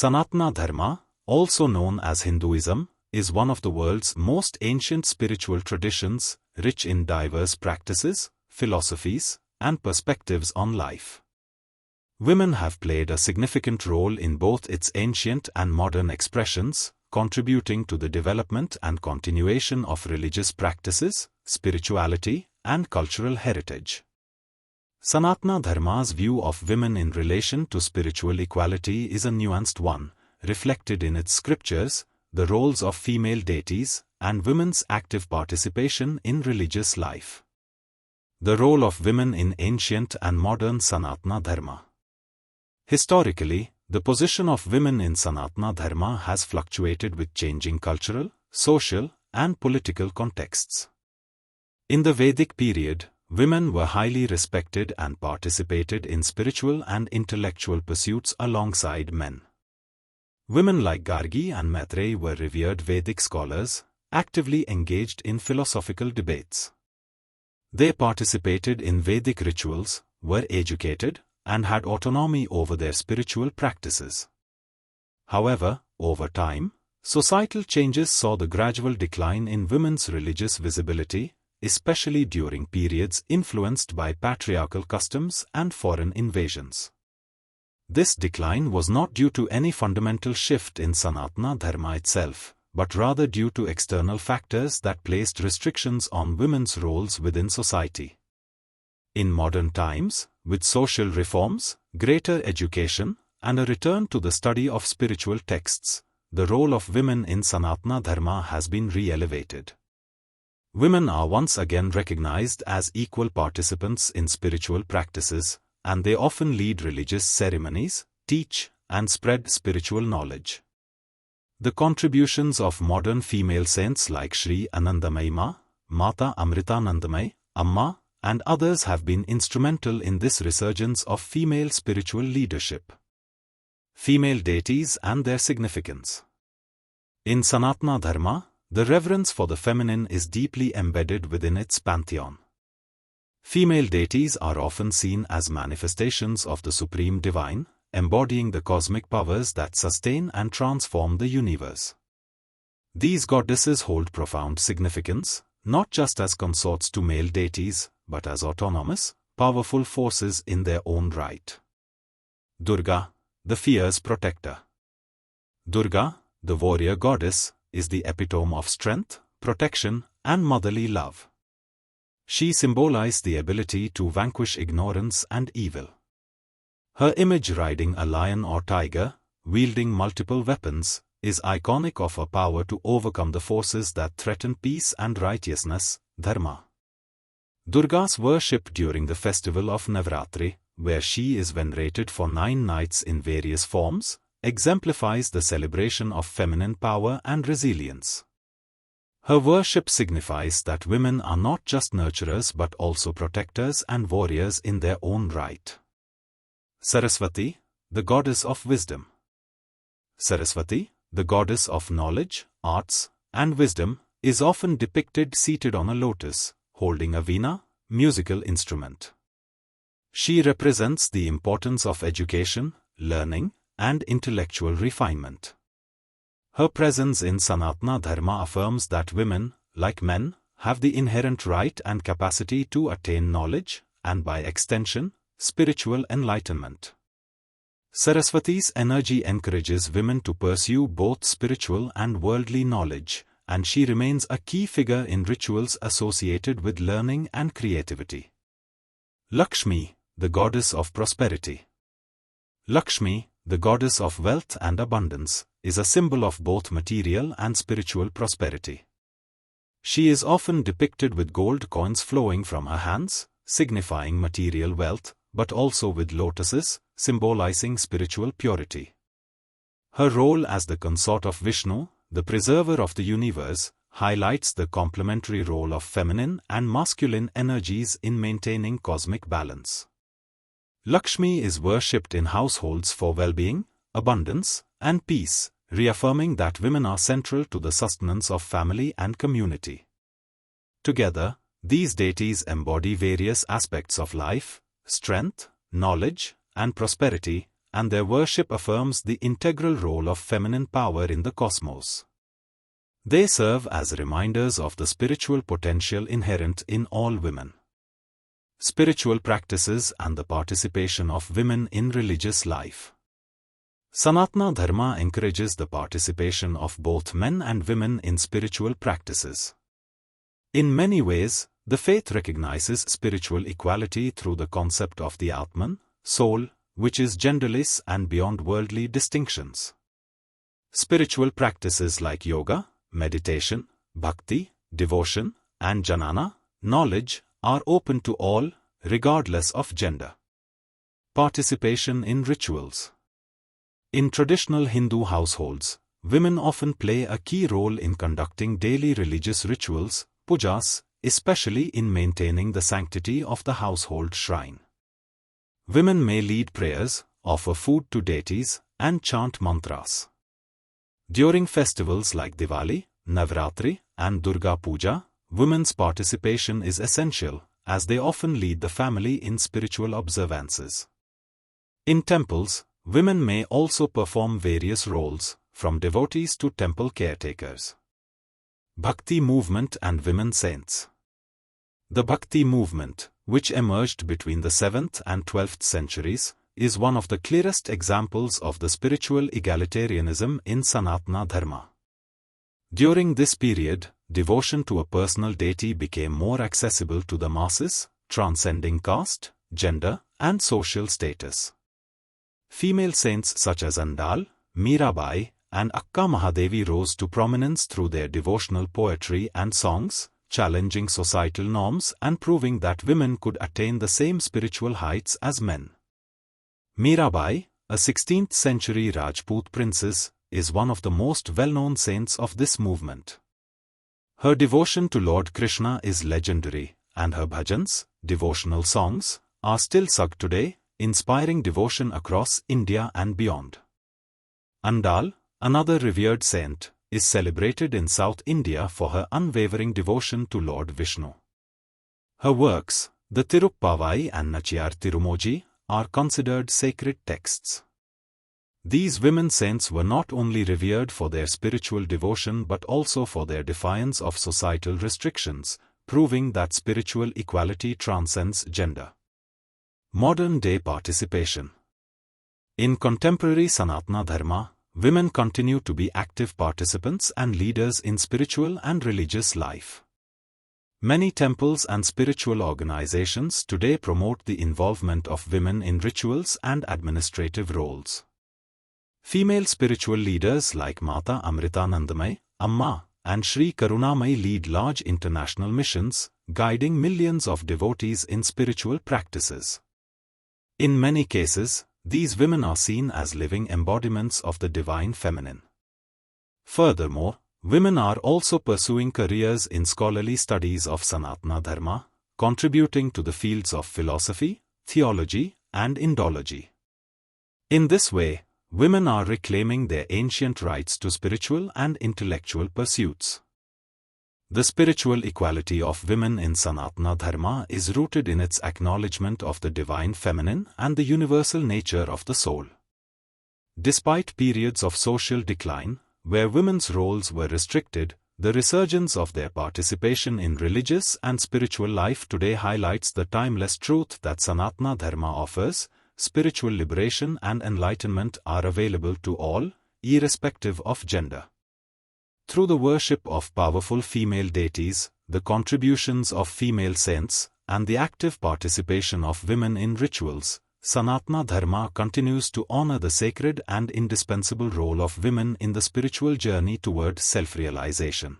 Sanatana Dharma, also known as Hinduism, is one of the world's most ancient spiritual traditions, rich in diverse practices, philosophies, and perspectives on life. Women have played a significant role in both its ancient and modern expressions, contributing to the development and continuation of religious practices, spirituality, and cultural heritage. Sanatana Dharma's view of women in relation to spiritual equality is a nuanced one, reflected in its scriptures, the roles of female deities, and women's active participation in religious life. The role of women in ancient and modern Sanatana Dharma. Historically, the position of women in Sanatana Dharma has fluctuated with changing cultural, social, and political contexts. In the Vedic period, women were highly respected and participated in spiritual and intellectual pursuits alongside men. Women like Gargi and Maitreyi were revered Vedic scholars, actively engaged in philosophical debates. They participated in Vedic rituals, were educated, and had autonomy over their spiritual practices. However, over time, societal changes saw the gradual decline in women's religious visibility, especially during periods influenced by patriarchal customs and foreign invasions. This decline was not due to any fundamental shift in Sanatana Dharma itself, but rather due to external factors that placed restrictions on women's roles within society. In modern times, with social reforms, greater education, and a return to the study of spiritual texts, the role of women in Sanatana Dharma has been re-elevated. Women are once again recognized as equal participants in spiritual practices, and they often lead religious ceremonies, teach, and spread spiritual knowledge. The contributions of modern female saints like Sri Anandamayi Ma, Mata Amritanandamayi, Amma, and others have been instrumental in this resurgence of female spiritual leadership. Female deities and their significance. In Sanatana Dharma, the reverence for the feminine is deeply embedded within its pantheon. Female deities are often seen as manifestations of the Supreme Divine, embodying the cosmic powers that sustain and transform the universe. These goddesses hold profound significance, not just as consorts to male deities, but as autonomous, powerful forces in their own right. Durga, the fierce protector. Durga, the warrior goddess, is the epitome of strength, protection, and motherly love. She symbolized the ability to vanquish ignorance and evil. Her image riding a lion or tiger, wielding multiple weapons, is iconic of her power to overcome the forces that threaten peace and righteousness, dharma. Durga's worship during the festival of Navratri, where she is venerated for 9 nights in various forms, exemplifies the celebration of feminine power and resilience. Her worship signifies that women are not just nurturers but also protectors and warriors in their own right. Saraswati, the goddess of wisdom. Saraswati, the goddess of knowledge, arts, and wisdom, is often depicted seated on a lotus, holding a veena, musical instrument. She represents the importance of education, learning, and intellectual refinement. Her presence in Sanatana Dharma affirms that women, like men, have the inherent right and capacity to attain knowledge, and by extension, spiritual enlightenment. Saraswati's energy encourages women to pursue both spiritual and worldly knowledge, and she remains a key figure in rituals associated with learning and creativity. Lakshmi, the goddess of prosperity. Lakshmi, the goddess of wealth and abundance, is a symbol of both material and spiritual prosperity. She is often depicted with gold coins flowing from her hands, signifying material wealth, but also with lotuses, symbolizing spiritual purity. Her role as the consort of Vishnu, the preserver of the universe, highlights the complementary role of feminine and masculine energies in maintaining cosmic balance. Lakshmi is worshipped in households for well-being, abundance, and peace, reaffirming that women are central to the sustenance of family and community. Together, these deities embody various aspects of life, strength, knowledge, and prosperity, and their worship affirms the integral role of feminine power in the cosmos. They serve as reminders of the spiritual potential inherent in all women. Spiritual practices and the participation of women in religious life. Sanatana Dharma encourages the participation of both men and women in spiritual practices. In many ways, the faith recognizes spiritual equality through the concept of the Atman, soul, which is genderless and beyond worldly distinctions. Spiritual practices like yoga, meditation, bhakti, devotion, and jnana, knowledge, are open to all, regardless of gender. Participation in rituals. In traditional Hindu households, women often play a key role in conducting daily religious rituals, pujas, especially in maintaining the sanctity of the household shrine. Women may lead prayers, offer food to deities, and chant mantras. During festivals like Diwali, Navratri, and Durga Puja, women's participation is essential, as they often lead the family in spiritual observances. In temples, women may also perform various roles, from devotees to temple caretakers. Bhakti movement and women saints. The Bhakti movement, which emerged between the 7th and 12th centuries, is one of the clearest examples of the spiritual egalitarianism in Sanatana Dharma. During this period, devotion to a personal deity became more accessible to the masses, transcending caste, gender, and social status. Female saints such as Andal, Mirabai, and Akka Mahadevi rose to prominence through their devotional poetry and songs, challenging societal norms and proving that women could attain the same spiritual heights as men. Mirabai, a 16th century Rajput princess, is one of the most well-known saints of this movement. Her devotion to Lord Krishna is legendary, and her bhajans, devotional songs, are still sung today, inspiring devotion across India and beyond. Andal, another revered saint, is celebrated in South India for her unwavering devotion to Lord Vishnu. Her works, the Tiruppavai and Nachiyar Tirumoji, are considered sacred texts. These women saints were not only revered for their spiritual devotion but also for their defiance of societal restrictions, proving that spiritual equality transcends gender. Modern-day participation. In contemporary Sanatana Dharma, women continue to be active participants and leaders in spiritual and religious life. Many temples and spiritual organizations today promote the involvement of women in rituals and administrative roles. Female spiritual leaders like Mata Amritanandamayi, Amma, and Sri Karunamayi lead large international missions, guiding millions of devotees in spiritual practices. In many cases, these women are seen as living embodiments of the divine feminine. Furthermore, women are also pursuing careers in scholarly studies of Sanatana Dharma, contributing to the fields of philosophy, theology, and Indology. In this way, women are reclaiming their ancient rights to spiritual and intellectual pursuits. The spiritual equality of women in Sanatana Dharma is rooted in its acknowledgement of the divine feminine and the universal nature of the soul. Despite periods of social decline, where women's roles were restricted, the resurgence of their participation in religious and spiritual life today highlights the timeless truth that Sanatana Dharma offers. Spiritual liberation and enlightenment are available to all, irrespective of gender. Through the worship of powerful female deities, the contributions of female saints, and the active participation of women in rituals, Sanatana Dharma continues to honor the sacred and indispensable role of women in the spiritual journey toward self-realization.